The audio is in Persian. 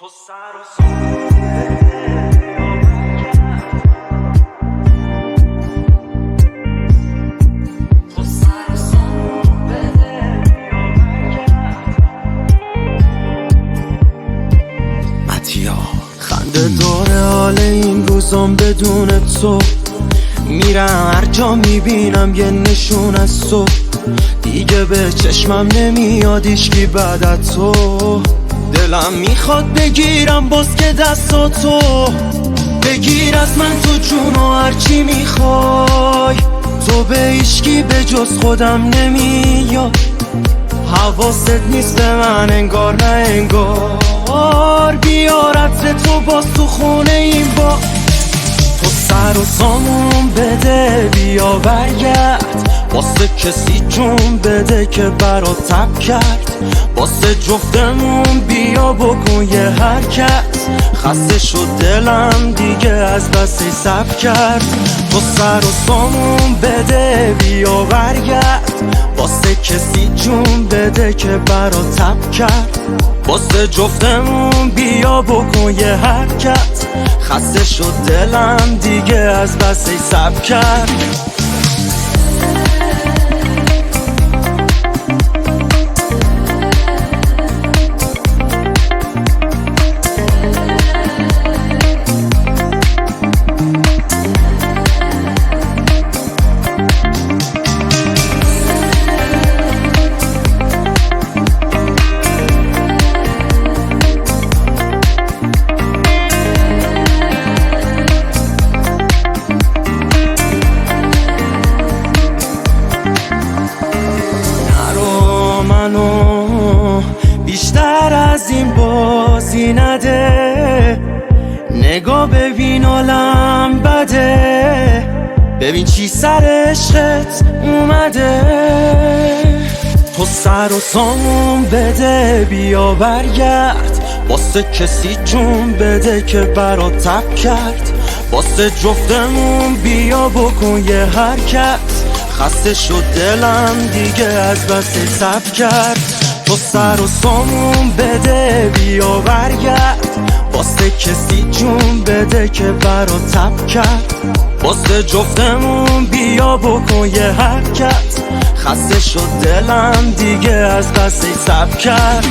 تو سر و سامون خنده داره حال این روزام بدون تو. میرم هر جا میبینم یه نشون از تو. دیگه به چشمم نمیاد هیچکی بعد از تو. دلم میخواد بگیرم باز که دستاتو بگیر از من تو جون و هرچی میخوای. تو به هیچکی به جز خودم نمیاد. حواست نیست به من انگار نه انگار. بیار عطر تو باز تو خونه این با. تو سر و سامون بده بیا برگرد. واسه کسی جون بده که برات تب کرد. واسه جفتمون بیا بکن یه حرکت. خسته شد دلم دیگه از بس صبر کرد. تو سر و سامون بده بیا برگرد. واسه کسی جون بده که برات تب کرد. واسه جفتمون بیا بکن یه حرکت. خسته شد دلم دیگه از بس صبر کرد. بیشتر از این بازی نده. نگاه ببین عالم بده. ببین چی سر عشقت اومده. تو سر و سامون بده بیا برگرد. واسه کسی جون بده که برات تب کرد. واسه جفتمون بیا بکن یه حرکت. خسته شد دلم دیگه از بس صبر کرد. تو سر و سامون بده بیا برگرد. واسه کسی جون بده که برات تب کرد. واسه جفتمون بیا بکن یه حرکت. خسته شد دلم دیگه از بس صبر کرد.